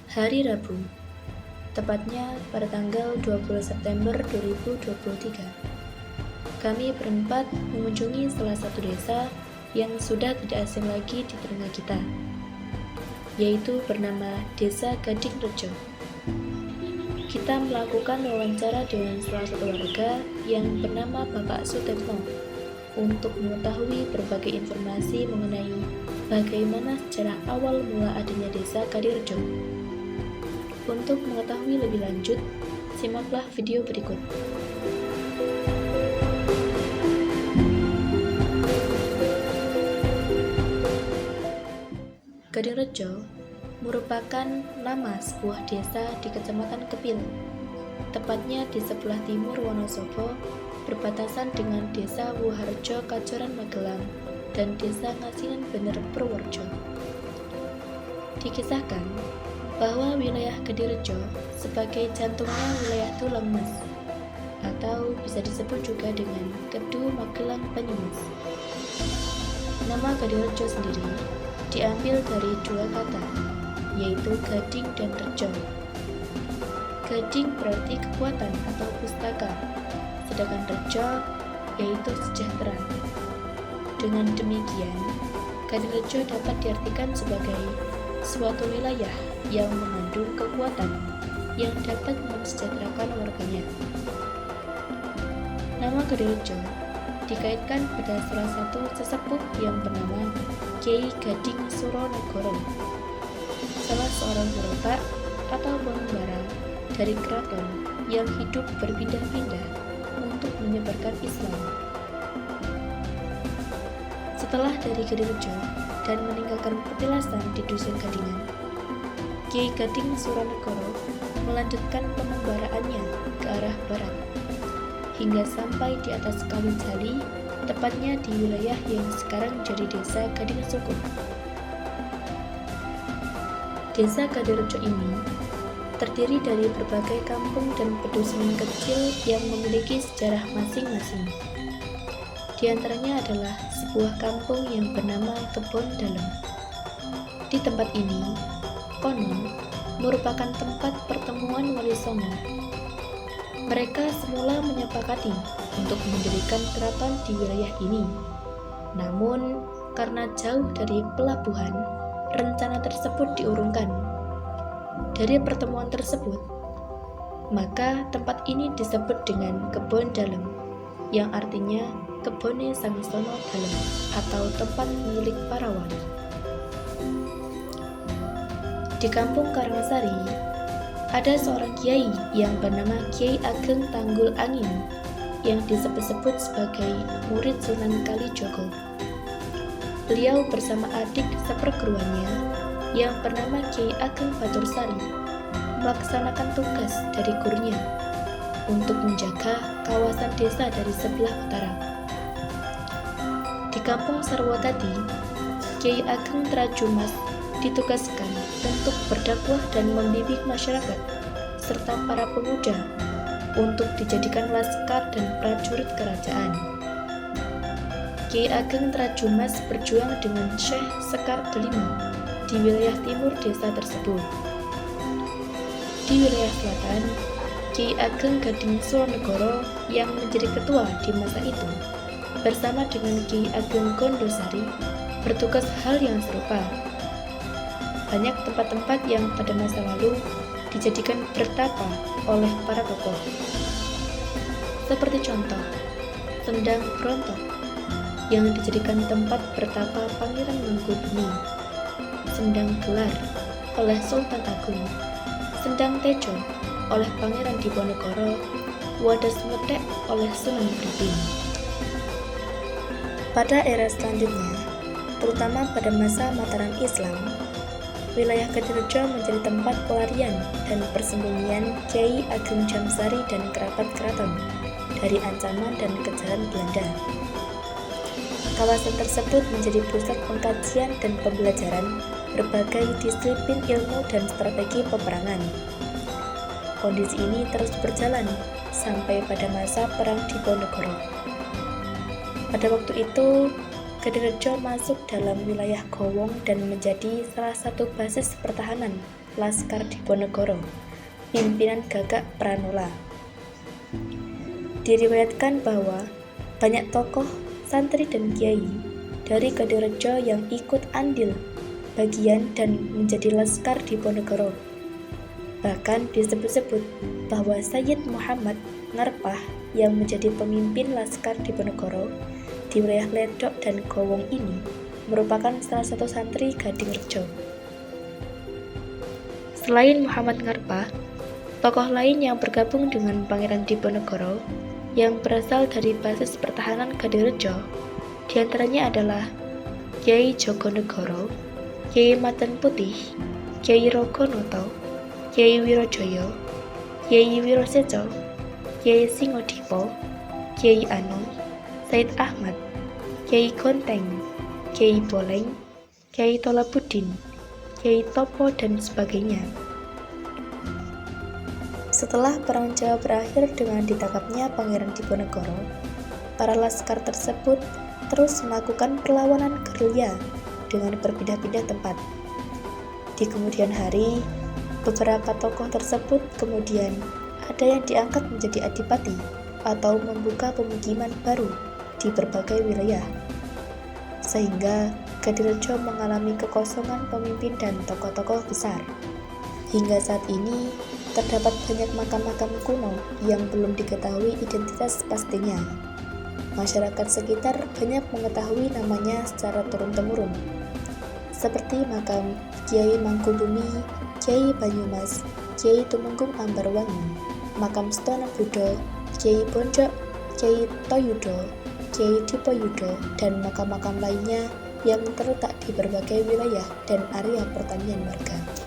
Hari Rabu, tepatnya pada tanggal 20 September 2023. Kami berempat mengunjungi salah satu desa yang sudah tidak asing lagi di telinga kita, yaitu bernama Desa Gading Rejo. Kita melakukan wawancara dengan salah satu warga yang bernama Bapak Sutetno untuk mengetahui berbagai informasi mengenai bagaimana sejarah awal mula adanya Desa Gading Rejo. Untuk mengetahui lebih lanjut, simaklah video berikut. Gading Rejo merupakan nama sebuah desa di Kecamatan Kepil, tepatnya di sebelah timur Wonosobo, berbatasan dengan Desa Woharjo Kajoran Magelang dan Desa Ngasinan Bener Purworejo. Dikisahkan bahwa wilayah Gading Rejo sebagai jantungnya wilayah Tulang Mas, atau bisa disebut juga dengan Kedu Magelang Banyumas. Nama Gading Rejo sendiri diambil dari dua kata, yaitu gading dan rejo. Gading berarti kekuatan atau pustaka, sedangkan rejo yaitu sejahtera. Dengan demikian, Gading Rejo dapat diartikan sebagai suatu wilayah yang mengandung kekuatan yang dapat mensejahterakan warganya. Nama Gading Rejo dikaitkan pada salah satu sesepuh yang bernama Kyai Gading Suronegoro, salah seorang berontak atau pengembara dari keraton yang hidup berpindah-pindah untuk menyebarkan Islam. Setelah dari Gading Rejo dan meninggalkan petilasan di Dusun Gadingan, Kyai Gading Suronegoro melanjutkan pengembaraannya ke arah barat hingga sampai di atas Kali Jali, tepatnya di wilayah yang sekarang jadi Desa Gading Sukuk. Desa Gading Rejo ini terdiri dari berbagai kampung dan pedusun kecil yang memiliki sejarah masing-masing. Di antaranya adalah sebuah kampung yang bernama Kebon Dalem. Di tempat ini, konon merupakan tempat pertemuan Wali Songo. Mereka semula menyepakati untuk mendirikan keraton di wilayah ini. Namun, karena jauh dari pelabuhan, rencana tersebut diurungkan. Dari pertemuan tersebut, maka tempat ini disebut dengan Kebon Dalem, yang artinya Kebone Sangisono Dalem atau tempat milik para wali. Di kampung Karangasari, ada seorang kiai yang bernama Kiai Ageng Tanggul Angin yang disebut-sebut sebagai murid Sunan Kalijogo. Beliau bersama adik seperguruannya yang bernama Kiai Ageng Batursari melaksanakan tugas dari gurunya untuk menjaga kawasan desa dari sebelah utara. Di kampung Sarwatadi, Kiai Ageng Trajumas ditugaskan untuk berdakwah dan membimbing masyarakat serta para pemuda untuk dijadikan laskar dan prajurit kerajaan. Kiai Ageng Trajumas berjuang dengan Syekh Sekar Delima di wilayah timur desa tersebut. Di wilayah selatan, Kiai Ageng Gading Suronegoro yang menjadi ketua di masa itu bersama dengan Kiai Ageng Gondosari bertugas hal yang serupa. Banyak tempat-tempat yang pada masa lalu dijadikan bertapa oleh para tokoh. Seperti contoh, Sendang Brontok yang dijadikan tempat bertapa Pangeran Mangkubumi, Sendang Gelar oleh Sultan Agung, Sendang Tejo oleh Pangeran Diponegoro, Wadas Medek oleh Sunan Breding. Pada era selanjutnya, terutama pada masa Mataram Islam, wilayah Gading Rejo menjadi tempat pelarian dan persembunyian Kyai Ageng Jamsari dan kerabat keraton dari ancaman dan kejaran Belanda. Kawasan tersebut menjadi pusat pengkajian dan pembelajaran berbagai disiplin ilmu dan strategi peperangan. Kondisi ini terus berjalan sampai pada masa Perang Diponegoro. Pada waktu itu, Gading Rejo masuk dalam wilayah Gowong dan menjadi salah satu basis pertahanan Laskar Diponegoro, pimpinan Gagak Pranola. Diriwayatkan bahwa banyak tokoh, santri dan kiai dari Gadirejo yang ikut andil bagian dan menjadi Laskar Diponegoro. Bahkan disebut-sebut bahwa Sayyid Muhammad Ngarpah yang menjadi pemimpin Laskar Diponegoro di wilayah Ledok dan Gowong ini merupakan salah satu santri Gadingrejo. Selain Muhammad Ngarpah, tokoh lain yang bergabung dengan Pangeran Diponegoro yang berasal dari basis pertahanan Gadirejo diantaranya adalah Kyai Jogonegoro, Kyai Maten Putih, Kyai Rogonoto, Kyai Wirojoyo, Kyai Wiroseco, Kyai Singodipo, Kyai Anom, Said Ahmad, Kyai Gonteng, Kyai Boleng, Kyai Tolabudin, Kyai Topo, dan sebagainya. Setelah Perang Jawa berakhir dengan ditangkapnya Pangeran Diponegoro, para laskar tersebut terus melakukan perlawanan gerilya dengan berpindah-pindah tempat. Di kemudian hari, beberapa tokoh tersebut kemudian ada yang diangkat menjadi adipati atau membuka pemukiman baru di berbagai wilayah, sehingga Gadirejo mengalami kekosongan pemimpin dan tokoh-tokoh besar. Hingga saat ini, terdapat banyak makam-makam kuno yang belum diketahui identitas pastinya. Masyarakat sekitar banyak mengetahui namanya secara turun-temurun, seperti makam Kiai Mangkubumi, Kiai Banyumas, Kiai Tumenggung Ambarwangi, makam Stono Budo, Kiai Bonjok, Kiai Toyudo, Kiai Dipoyudo, dan makam-makam lainnya yang terletak di berbagai wilayah dan area pertanian warga.